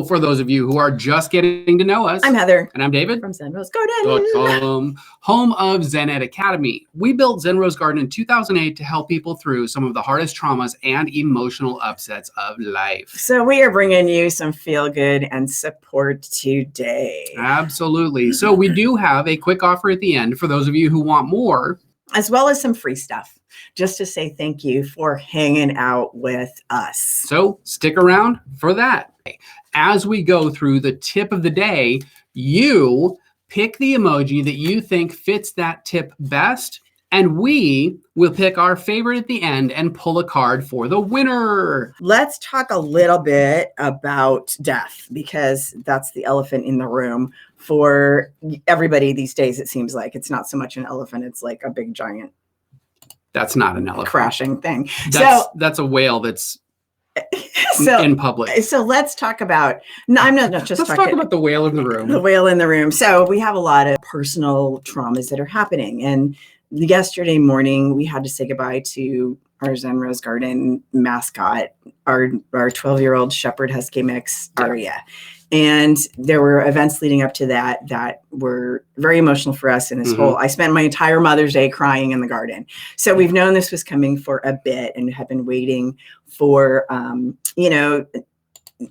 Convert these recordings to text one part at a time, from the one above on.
For those of you who are just getting to know us, I'm Heather. And I'm David. From Zen Rose Garden. Home of Zen Ed Academy. We built Zen Rose Garden in 2008 to help people through some of the hardest traumas and emotional upsets of life. So we are bringing you some feel good and support today. Absolutely. So we do have a quick offer at the end for those of you who want more. As well as some free stuff, just to say thank you for hanging out with us. So stick around for that. As we go through the tip of the day, you pick the emoji that you think fits that tip best, and we will pick our favorite at the end and pull a card for the winner. Let's talk a little bit about death, because that's the elephant in the room for everybody these days. It seems like it's not so much an elephant, it's like a big giant. That's not an elephant. Crashing thing. That's a whale that's in public. So let's talk about, let's talk about the whale in the room. The whale in the room. So we have a lot of personal traumas that are happening. And yesterday morning, we had to say goodbye to our Zen Rose Garden mascot, our 12-year-old Shepherd Husky mix, Aria. And there were events leading up to that were very emotional for us. And I spent my entire Mother's Day crying in the garden. So we've known this was coming for a bit and have been waiting for,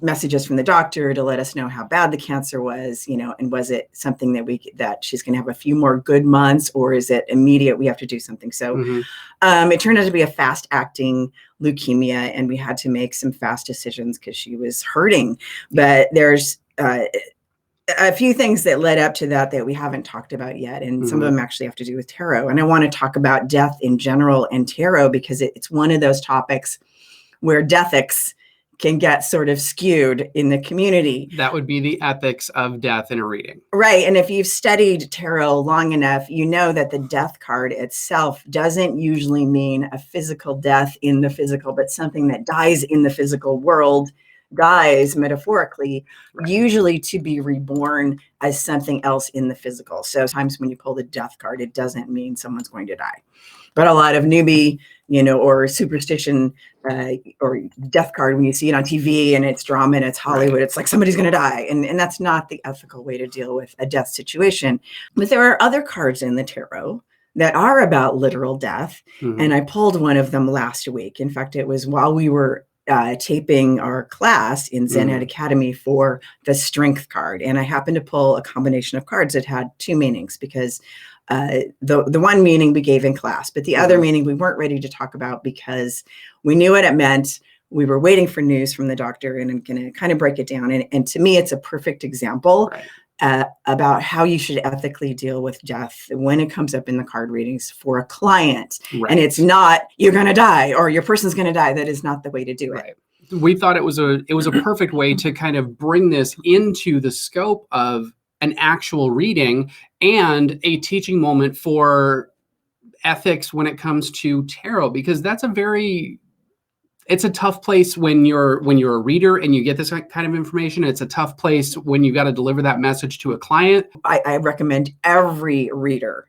messages from the doctor to let us know how bad the cancer was, and was it something that she's going to have a few more good months, or is it immediate? We have to do something. So it turned out to be a fast acting leukemia, and we had to make some fast decisions because she was hurting. But there's a few things that led up to that we haven't talked about yet. And some of them actually have to do with tarot. And I want to talk about death in general and tarot, because it's one of those topics where deathics can get sort of skewed in the community. That would be the ethics of death in a reading. Right. And if you've studied tarot long enough, you know that the death card itself doesn't usually mean a physical death in the physical, but something that dies in the physical world, dies metaphorically, usually to be reborn as something else in the physical. So sometimes when you pull the death card, it doesn't mean someone's going to die. But a lot of newbie, or superstition or death card, when you see it on TV and it's drama and it's Hollywood, it's like somebody's going to die. And that's not the ethical way to deal with a death situation. But there are other cards in the tarot that are about literal death. And I pulled one of them last week. In fact, it was while we were taping our class in Zen Ed Academy for the strength card. And I happened to pull a combination of cards that had two meanings, because the one meaning we gave in class, but the other meaning we weren't ready to talk about because we knew what it meant. We were waiting for news from the doctor, and I'm going to kind of break it down. And to me, it's a perfect example about how you should ethically deal with death when it comes up in the card readings for a client. And it's not, you're going to die or your person's going to die. That is not the way to do it. We thought it was a perfect way to kind of bring this into the scope of an actual reading and a teaching moment for ethics when it comes to tarot, because that's it's a tough place when you're a reader and you get this kind of information. It's a tough place when you got to deliver that message to a client. I recommend every reader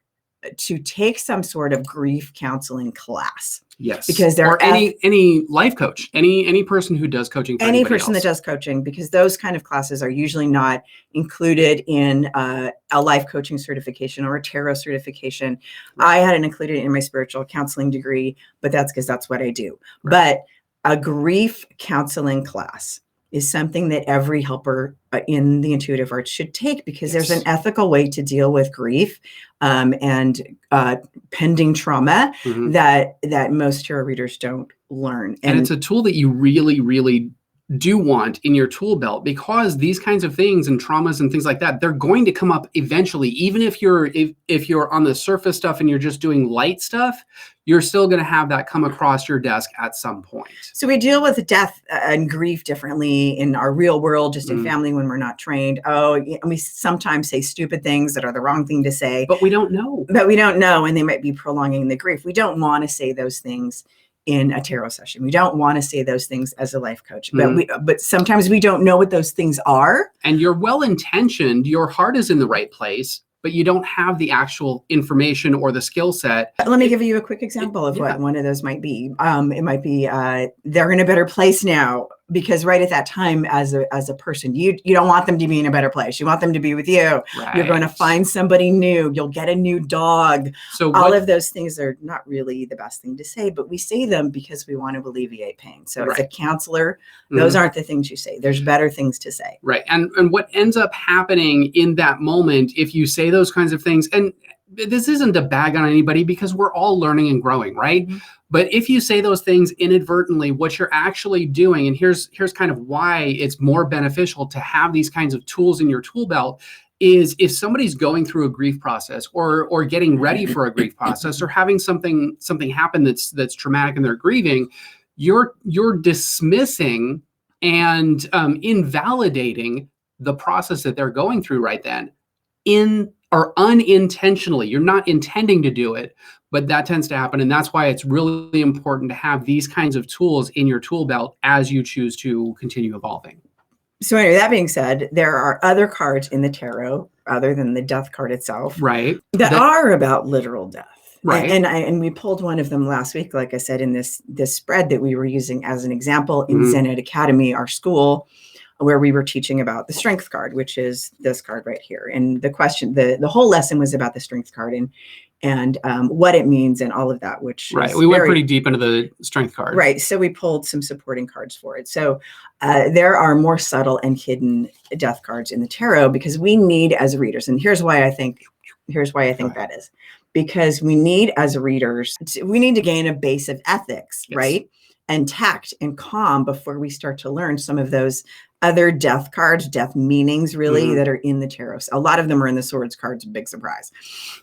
to take some sort of grief counseling class. Yes. Because any life coach, any person who does coaching. Any person that does coaching, because those kind of classes are usually not included in a life coaching certification or a tarot certification. I had it included in my spiritual counseling degree, but that's because that's what I do. But a grief counseling class is something that every helper in the intuitive arts should take, because there's an ethical way to deal with grief and pending trauma that most tarot readers don't learn. And it's a tool that you really, really do want in your tool belt, because these kinds of things and traumas and things like that, they're going to come up eventually. Even if you're on the surface stuff and you're just doing light stuff, you're still going to have that come across your desk at some point. So we deal with death and grief differently in our real world, just in family, when we're not trained. And we sometimes say stupid things that are the wrong thing to say. But we don't know. And they might be prolonging the grief. We don't want to say those things in a tarot session. We don't want to say those things as a life coach, but sometimes we don't know what those things are. And you're well-intentioned, your heart is in the right place, but you don't have the actual information or the skill set. Let me give you a quick example of what one of those might be. It might be, they're in a better place now. because right at that time, as a person, you don't want them to be in a better place. You want them to be with you. Right. You're going to find somebody new. You'll get a new dog. So all of those things are not really the best thing to say, but we say them because we want to alleviate pain. So as a counselor, those aren't the things you say. There's better things to say. Right. And what ends up happening in that moment, if you say those kinds of things, and this isn't a bag on anybody because we're all learning and growing, right? But if you say those things inadvertently, what you're actually doing, and here's kind of why it's more beneficial to have these kinds of tools in your tool belt, is if somebody's going through a grief process or getting ready for a grief process or having something happen that's traumatic and they're grieving, you're dismissing and invalidating the process that they're going through right then or unintentionally. You're not intending to do it, but that tends to happen. And that's why it's really important to have these kinds of tools in your tool belt as you choose to continue evolving. So anyway, that being said, there are other cards in the tarot other than the death card itself, right? That are about literal death. Right. And we pulled one of them last week, like I said, in this spread that we were using as an example in Zen Ed Academy, our school, where we were teaching about the strength card, which is this card right here. And the question, the whole lesson was about the strength card and what it means and all of that, which we went pretty deep into the strength card. Right. So we pulled some supporting cards for it. So there are more subtle and hidden death cards in the tarot because we need as readers, and here's why I think that is, because we need as readers, we need to gain a base of ethics, right? And tact and calm before we start to learn some of those other death cards, death meanings really that are in the tarot. A lot of them are in the swords cards, big surprise.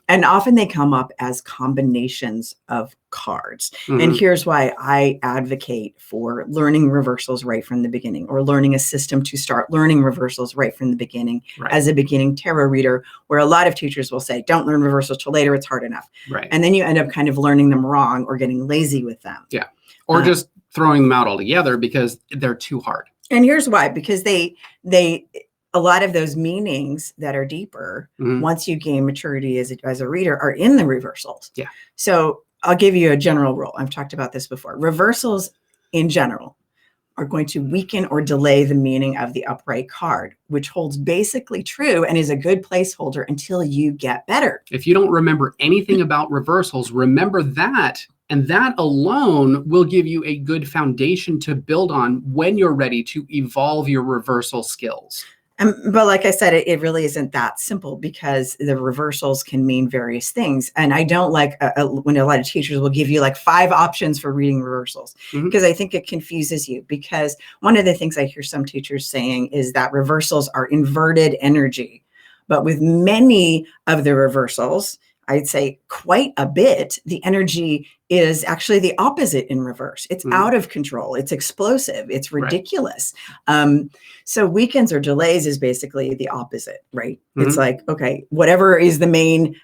And often they come up as combinations of cards. And here's why I advocate for learning reversals right from the beginning, or learning a system to start learning reversals right from the beginning as a beginning tarot reader, where a lot of teachers will say, don't learn reversals till later, it's hard enough. And then you end up kind of learning them wrong or getting lazy with them. Or just throwing them out altogether because they're too hard. And here's why, because they a lot of those meanings that are deeper, once you gain maturity as a reader, are in the reversals. So I'll give you a general rule. I've talked about this before. Reversals in general are going to weaken or delay the meaning of the upright card, which holds basically true and is a good placeholder until you get better. If you don't remember anything about reversals, remember that. And that alone will give you a good foundation to build on when you're ready to evolve your reversal skills. But like I said, it really isn't that simple, because the reversals can mean various things. And I don't like when a lot of teachers will give you like 5 options for reading reversals, because I think it confuses you. Because one of the things I hear some teachers saying is that reversals are inverted energy. But with many of the reversals, I'd say quite a bit, the energy is actually the opposite in reverse. It's out of control. It's explosive. It's ridiculous. So weakens or delays is basically the opposite, right? It's like, okay, whatever is the main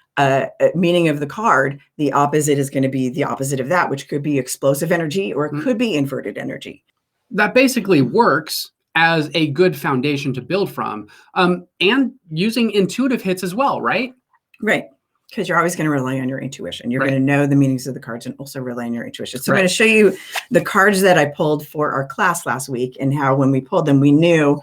meaning of the card, the opposite is going to be the opposite of that, which could be explosive energy or it could be inverted energy. That basically works as a good foundation to build from, and using intuitive hits as well, right? Right. Because you're always going to rely on your intuition. You're going to know the meanings of the cards and also rely on your intuition. So I'm going to show you the cards that I pulled for our class last week, and how when we pulled them, we knew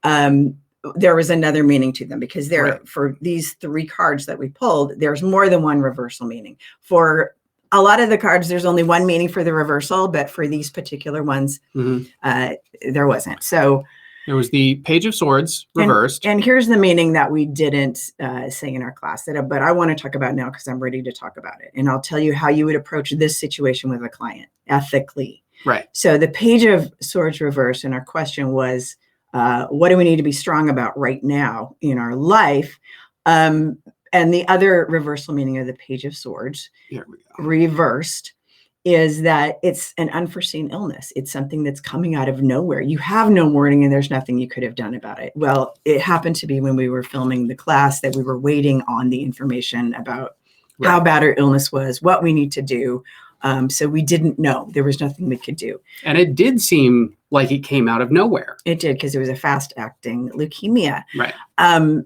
there was another meaning to them, because for these 3 cards that we pulled, there's more than one reversal meaning. For a lot of the cards, there's only one meaning for the reversal, but for these particular ones, there wasn't. So there was the Page of Swords reversed. And here's the meaning that we didn't say in our class, but I want to talk about now because I'm ready to talk about it. And I'll tell you how you would approach this situation with a client ethically. Right. So the Page of Swords reversed, and our question was, what do we need to be strong about right now in our life? And the other reversal meaning of the Page of Swords reversed is that it's an unforeseen illness. It's something that's coming out of nowhere. You have no warning and there's nothing you could have done about it. Well, it happened to be when we were filming the class that we were waiting on the information about how bad our illness was, what we need to do. So we didn't know. There was nothing we could do. And it did seem like it came out of nowhere. It did, because it was a fast-acting leukemia. Right.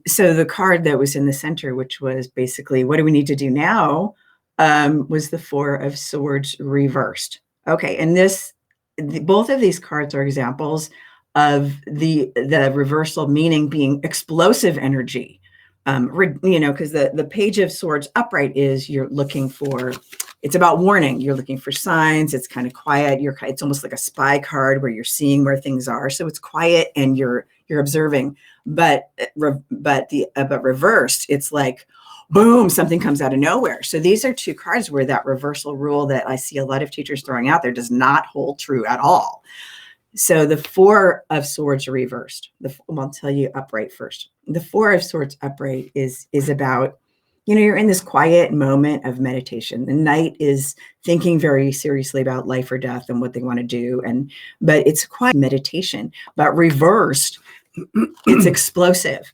So the card that was in the center, which was basically, what do we need to do now? Was the 4 of Swords reversed. Okay, and this both of these cards are examples of the reversal meaning being explosive energy. Because the Page of Swords upright is you're looking for, it's about warning. You're looking for signs. It's kind of quiet. It's almost like a spy card where you're seeing where things are. So it's quiet and you're observing. But reversed, it's like, boom, something comes out of nowhere. So these are two cards where that reversal rule that I see a lot of teachers throwing out there does not hold true at all. So the Four of Swords reversed. I'll tell you upright first. The Four of Swords upright is about, you're in this quiet moment of meditation. The knight is thinking very seriously about life or death and what they want to do. But it's quiet meditation. But reversed, it's explosive.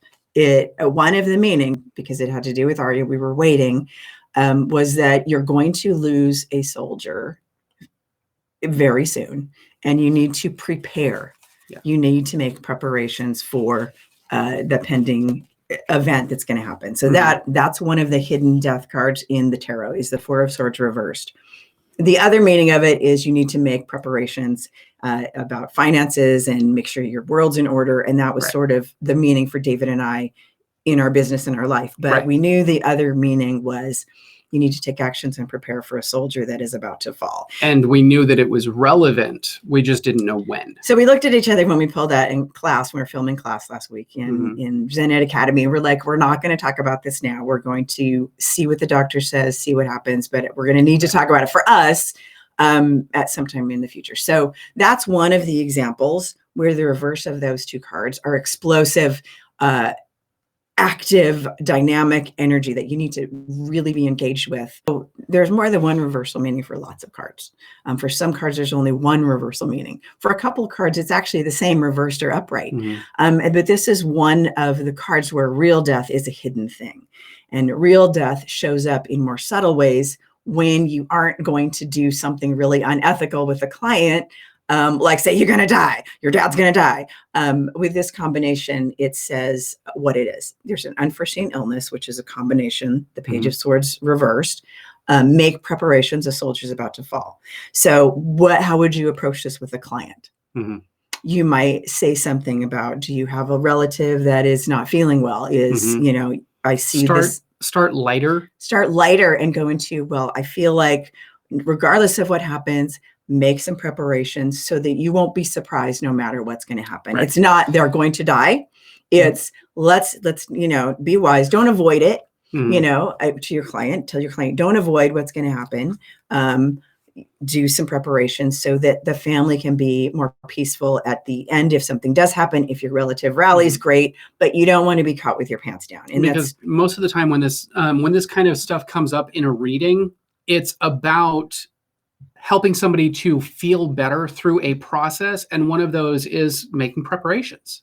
One of the meaning, because it had to do with Arya, we were waiting, was that you're going to lose a soldier very soon, and you need to prepare. Yeah. You need to make preparations for the pending event that's going to happen. So that's one of the hidden death cards in the tarot, is the Four of Swords reversed. The other meaning of it is you need to make preparations about finances and make sure your world's in order. And that was sort of the meaning for David and I in our business and our life. But we knew the other meaning was you need to take actions and prepare for a soldier that is about to fall. And we knew that it was relevant. We just didn't know when. So we looked at each other when we pulled that in class. We were filming class last week in Zen Ed Academy. We're like, we're not going to talk about this now. We're going to see what the doctor says, see what happens, but we're going to need to talk about it for us at some time in the future. So that's one of the examples where the reverse of those two cards are explosive, active, dynamic energy that you need to really be engaged with. So there's more than one reversal meaning for lots of cards. For some cards, there's only one reversal meaning. For a couple of cards, it's actually the same reversed or upright. But this is one of the cards where real death is a hidden thing. And real death shows up in more subtle ways when you aren't going to do something really unethical with a client. Like say you're going to die, your dad's going to die. With this combination, it says what it is. There's an unforeseen illness, which is a combination, the Page of Swords reversed, make preparations, a soldier's about to fall. So how would you approach this with a client? You might say something about, do you have a relative that is not feeling well? I see Start lighter and go into, well, I feel like regardless of what happens, make some preparations so that you won't be surprised no matter what's going to happen. It's not they're going to die. It's let's be wise. Don't avoid it. To your client, tell your client, don't avoid what's going to happen. Do some preparations so that the family can be more peaceful at the end. If something does happen, if your relative rallies, great, but you don't want to be caught with your pants down. And because most of the time when this kind of stuff comes up in a reading, it's about helping somebody to feel better through a process. And one of those is making preparations.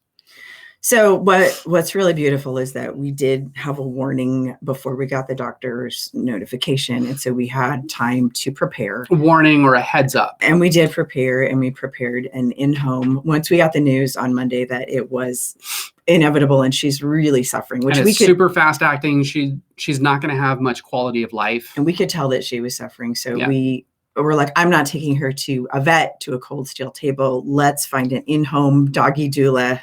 So what's really beautiful is that we did have a warning before we got the doctor's notification. And so we had time to prepare. A warning or a heads up. And we did prepare, and we prepared an in-home. Once we got the news on Monday that it was inevitable and she's really suffering, which and super fast acting. She's not going to have much quality of life. And we could tell that she was suffering. So we're like, I'm not taking her to a vet, to a cold steel table. Let's find an in-home doggy doula,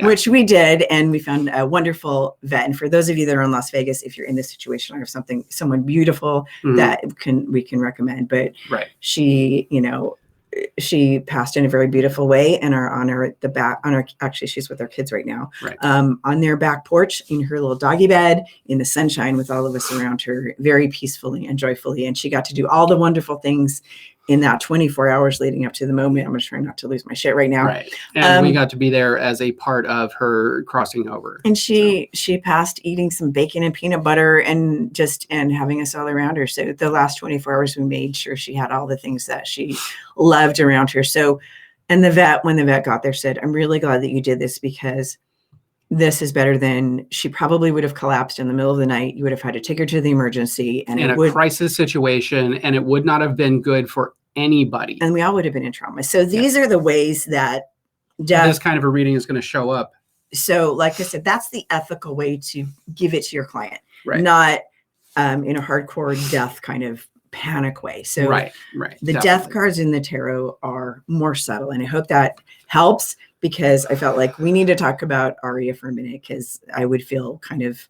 which we did. And we found a wonderful vet. And for those of you that are in Las Vegas, if you're in this situation or have someone beautiful that we can recommend, but she passed in a very beautiful way, and actually she's with her kids right now, on their back porch in her little doggy bed in the sunshine with all of us around her, very peacefully and joyfully. And she got to do all the wonderful things in that 24 hours leading up to the moment. I'm going to try not to lose my shit right now. Right. And we got to be there as a part of her crossing over. And she passed eating some bacon and peanut butter and having us all around her. So the last 24 hours, we made sure she had all the things that she loved around her. So, and when the vet got there, said, I'm really glad that you did this, because this is better than, she probably would have collapsed in the middle of the night. You would have had to take her to the emergency, and in a crisis situation, and it would not have been good for anybody. And we all would have been in trauma. So these are the ways that this kind of a reading is going to show up. So like I said, that's the ethical way to give it to your client, not in a hardcore death kind of panic way. So right. the Definitely. death cards in the tarot are more subtle. And I hope that helps, because I felt like we need to talk about Aria for a minute, because I would feel kind of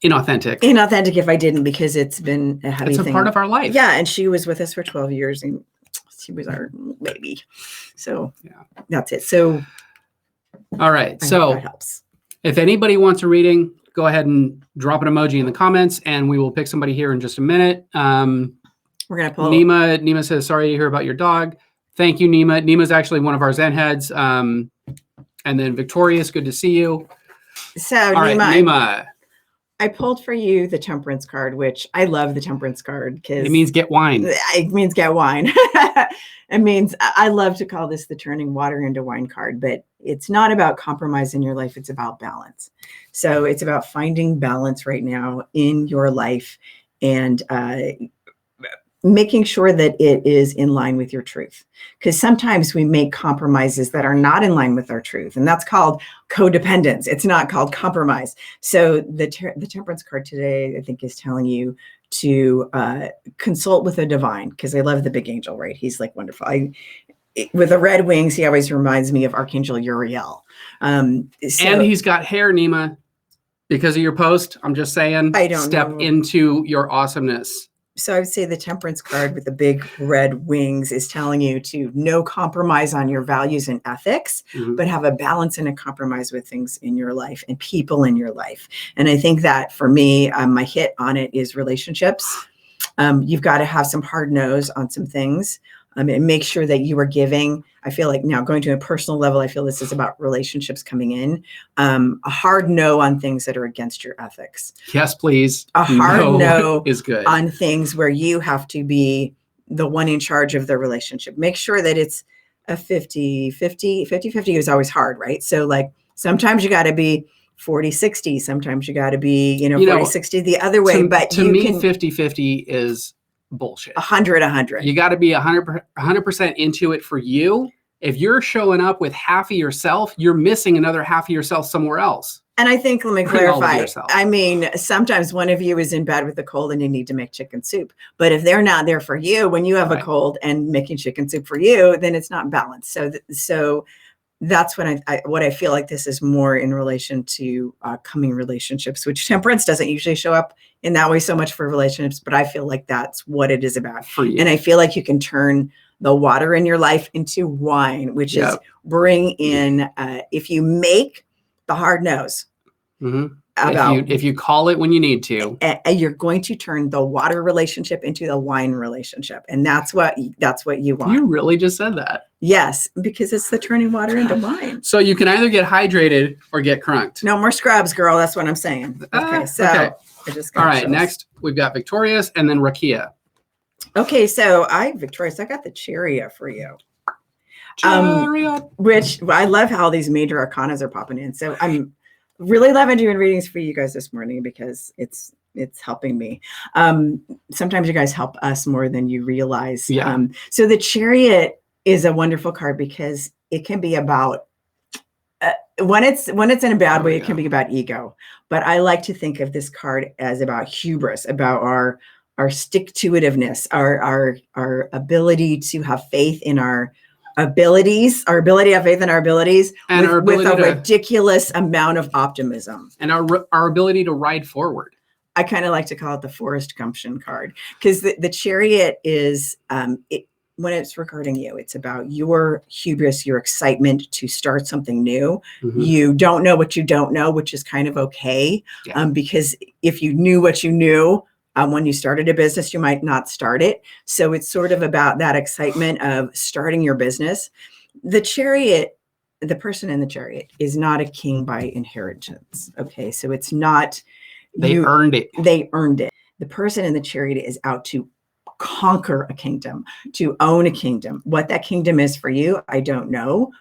inauthentic if I didn't, because it's been a heavy It's a thing. part of our life. Yeah. And she was with us for 12 years and she was our baby. So that's it. So all right. I So hope that helps. if anybody wants a reading, go ahead and drop an emoji in the comments and we will pick somebody here in just a minute. We're going to pull. Nima says, sorry to hear about your dog. Thank you, Nima. Nima's actually one of our Zen heads. And then Victorious, good to see you. So all right, Nima. I pulled for you the Temperance card, which I love the Temperance card because it means get wine. It means get wine. It means, I love to call this the turning water into wine card, but it's not about compromise in your life. It's about balance. So it's about finding balance right now in your life and making sure that it is in line with your truth. Because sometimes we make compromises that are not in line with our truth. And that's called codependence. It's not called compromise. So the Temperance card today, I think, is telling you to consult with a divine, because I love the big angel, right? He's like wonderful. With the red wings, he always reminds me of Archangel Uriel. And he's got hair, Nima. Because of your post, I'm just saying, step into your awesomeness. So I would say the Temperance card with the big red wings is telling you to no compromise on your values and ethics, but have a balance and a compromise with things in your life and people in your life. And I think that for me, my hit on it is relationships. You've got to have some hard no's on some things. And make sure that you are giving. I feel like now going to a personal level, I feel this is about relationships coming in. A hard no on things that are against your ethics. Yes, please. A hard no is good on things where you have to be the one in charge of the relationship. Make sure that it's a 50-50 is always hard, right? So like sometimes you got to be 40-60. Sometimes you got to be, 40-60 the other way. But to me, 50-50 is bullshit. 100. You got to be 100% into it for you. If you're showing up with half of yourself, you're missing another half of yourself somewhere else. And I think, let me clarify. I mean, sometimes one of you is in bed with a cold and you need to make chicken soup. But if they're not there for you when you have a cold and making chicken soup for you, then it's not balanced. So that's when what I feel like this is more in relation to coming relationships, which Temperance doesn't usually show up in that way so much for relationships, but I feel like that's what it is about. For you. And I feel like you can turn the water in your life into wine, which is bring in, if you make the hard no's. If you call it when you need to, you're going to turn the water relationship into the wine relationship. And that's what you want. You really just said that. Yes, because it's the turning water into wine. So you can either get hydrated or get crunked. No more scrubs, girl. That's what I'm saying. Okay. So I just got all right. Next, we've got Victorious and then Rakia. Okay. So Victorious, I got the Chariot for you. Which I love how these major arcanas are popping in. So I'm really loving doing readings for you guys this morning because it's helping me. Sometimes you guys help us more than you realize. Yeah. So the Chariot is a wonderful card because it can be about when it's in a bad way, it can be about ego. But I like to think of this card as about hubris, about our stick-to-itiveness, our ability to have faith in our abilities, our ability to have faith in our abilities, and with a ridiculous amount of optimism. And our ability to ride forward. I kind of like to call it the Forrest Gumption card because the Chariot is, when it's regarding you, it's about your hubris, your excitement to start something new. You don't know what you don't know, which is kind of okay. Because if you knew what you knew, when you started a business, you might not start it. So it's sort of about that excitement of starting your business. The Chariot, the person in the Chariot is not a king by inheritance. Okay. So it's not. They earned it. They earned it. The person in the Chariot is out to conquer a kingdom, to own a kingdom. What that kingdom is for you, I don't know.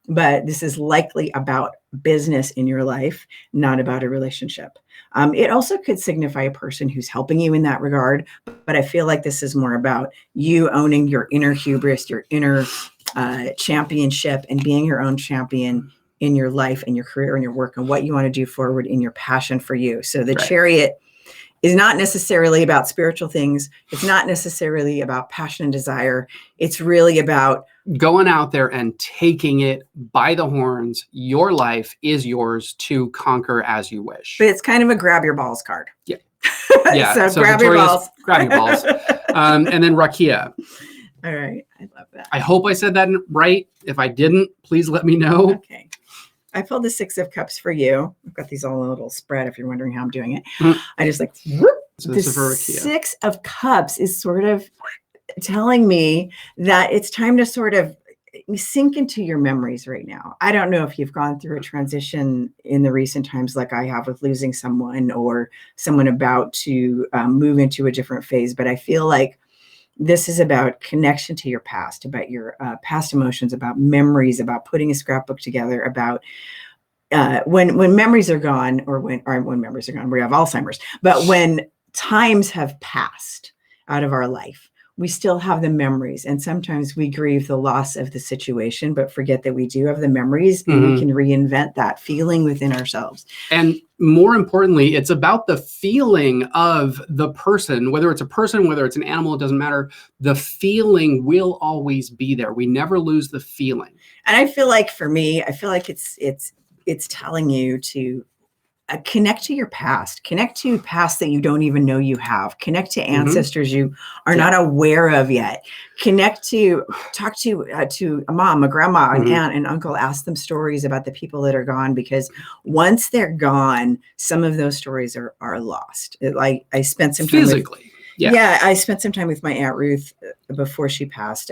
But this is likely about business in your life, not about a relationship. It also could signify a person who's helping you in that regard. But I feel like this is more about you owning your inner hubris, your inner championship, and being your own champion in your life and your career and your work and what you want to do forward in your passion for you. So the Chariot is not necessarily about spiritual things. It's not necessarily about passion and desire. It's really about going out there and taking it by the horns. Your life is yours to conquer as you wish. But it's kind of a grab your balls card. Yeah. Yeah. So grab your balls. Grab your balls. And then Rakia. All right. I love that. I hope I said that right. If I didn't, please let me know. Okay. I pulled the 6 of Cups for you. I've got these all in a little spread if you're wondering how I'm doing it. I just like, whoop. So this is for The Rakia. 6 of Cups is sort of telling me that it's time to sort of sink into your memories right now. I don't know if you've gone through a transition in the recent times like I have with losing someone or someone about to move into a different phase, but I feel like this is about connection to your past, about your past emotions, about memories, about putting a scrapbook together, about when memories are gone, or when memories are gone, we have Alzheimer's, but when times have passed out of our life, we still have the memories. And sometimes we grieve the loss of the situation, but forget that we do have the memories and we can reinvent that feeling within ourselves. And more importantly, it's about the feeling of the person, whether it's a person, whether it's an animal, it doesn't matter. The feeling will always be there. We never lose the feeling. And I feel like for me, I feel like it's telling you to connect to your past, connect to past that you don't even know you have, connect to ancestors you are not aware of yet, talk to a mom, a grandma, an aunt, and uncle, ask them stories about the people that are gone, because once they're gone, some of those stories are lost. Like I spent some time physically. I spent some time with my Aunt Ruth before she passed,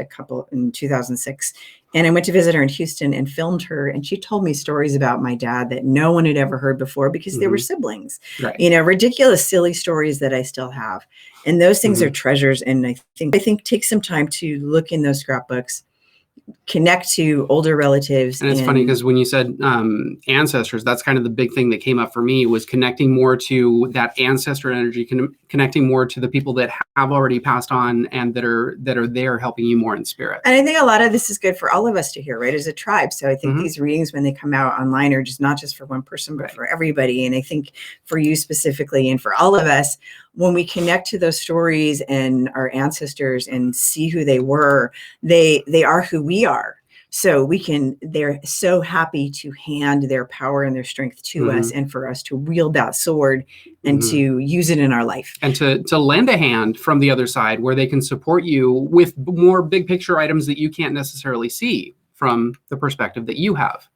in 2006. And I went to visit her in Houston and filmed her. And she told me stories about my dad that no one had ever heard before, because they were siblings, ridiculous, silly stories that I still have. And those things are treasures. And I think take some time to look in those scrapbooks, connect to older relatives. And it's funny because when you said ancestors, that's kind of the big thing that came up for me, was connecting more to that ancestor energy, connecting more to the people that have already passed on and that are there helping you more in spirit. And I think a lot of this is good for all of us to hear, right, as a tribe. So I think these readings, when they come out online, are just not just for one person, but for everybody. And I think for you specifically, and for all of us, when we connect to those stories and our ancestors and see who they were, they are who we are. So they're so happy to hand their power and their strength to us, and for us to wield that sword and to use it in our life. And to lend a hand from the other side, where they can support you with more big picture items that you can't necessarily see from the perspective that you have.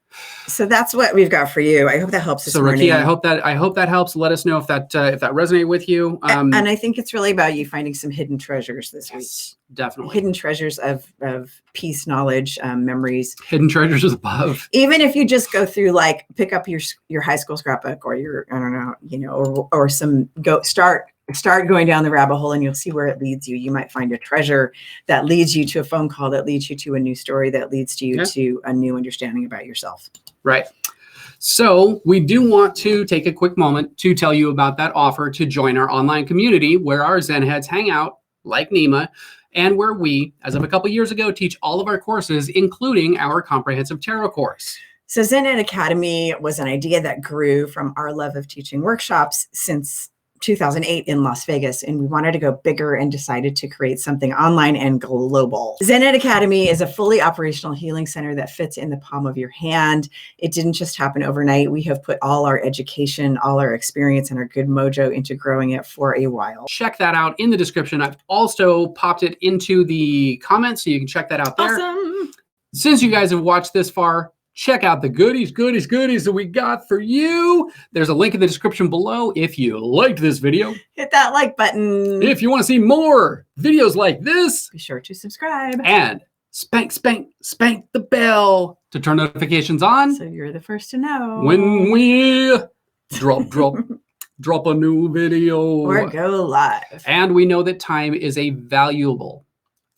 So that's what we've got for you. I hope that helps this morning. Rakia, I hope that helps. Let us know if that resonated with you. And I think it's really about you finding some hidden treasures this week. Definitely. Hidden treasures of peace, knowledge, memories. Hidden treasures above. Even if you just go through, like, pick up your high school scrapbook, or your, I don't know, or start going down the rabbit hole, and you'll see where it leads you. You might find a treasure that leads you to a phone call, that leads you to a new story, that leads you to a new understanding about yourself. Right. So we do want to take a quick moment to tell you about that offer to join our online community, where our Zen heads hang out, like Nima, and where we, as of a couple years ago, teach all of our courses, including our comprehensive tarot course. So Zen Ed Academy was an idea that grew from our love of teaching workshops since 2008 in Las Vegas, and we wanted to go bigger and decided to create something online and global. Zen Ed Academy is a fully operational healing center that fits in the palm of your hand. It didn't just happen overnight. We have put all our education, all our experience, and our good mojo into growing it for a while. Check that out in the description. I've also popped it into the comments, so you can check that out there. Awesome. Since you guys have watched this far, check out the goodies that we got for you. There's a link in the description below if you liked this video. Hit that like button. If you want to see more videos like this, be sure to subscribe. And spank the bell to turn notifications on, so you're the first to know when we drop a new video or go live. And we know that time is a valuable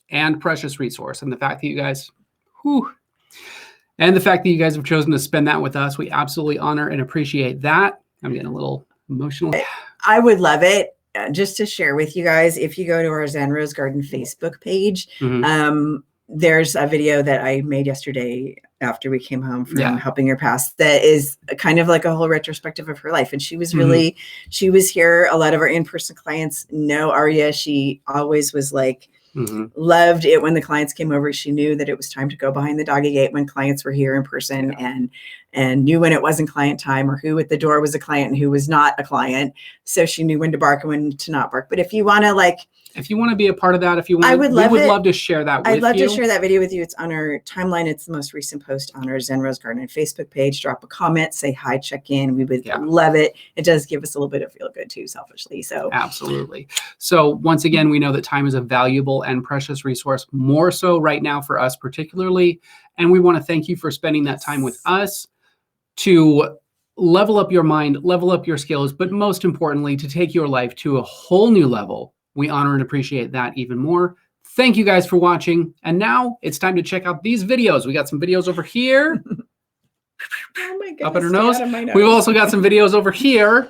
and precious resource. And the fact that you guys, have chosen to spend that with us, we absolutely honor and appreciate that. I'm getting a little emotional. I would love it. Just to share with you guys, if you go to our Zen Rose Garden Facebook page, there's a video that I made yesterday after we came home from Yeah. helping her pass that is kind of like a whole retrospective of her life. And she was Mm-hmm. really, she was here. A lot of our in-person clients know Aria. She always was like, Mm-hmm. loved it when the clients came over. She knew that it was time to go behind the doggy gate when clients were here in person, and knew when it wasn't client time or who at the door was a client and who was not a client. So she knew when to bark and when to not bark. But if you want to be a part of that, if you want, we would love to share that with you. I'd love to share that video with you. It's on our timeline. It's the most recent post on our Zen Rose Garden Facebook page. Drop a comment, say hi, check in. We would love it. It does give us a little bit of feel good too, selfishly. So absolutely. So once again, we know that time is a valuable and precious resource, more so right now for us particularly. And we want to thank you for spending that time with us to level up your mind, level up your skills, but most importantly, to take your life to a whole new level. We honor and appreciate that even more. Thank you guys for watching. And now it's time to check out these videos. We got some videos over here. Oh my goodness, up at her nose. nose. We've also got some videos over here,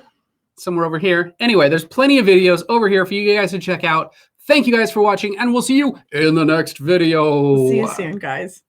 somewhere over here. Anyway, there's plenty of videos over here for you guys to check out. Thank you guys for watching, and we'll see you in the next video. See you soon, guys.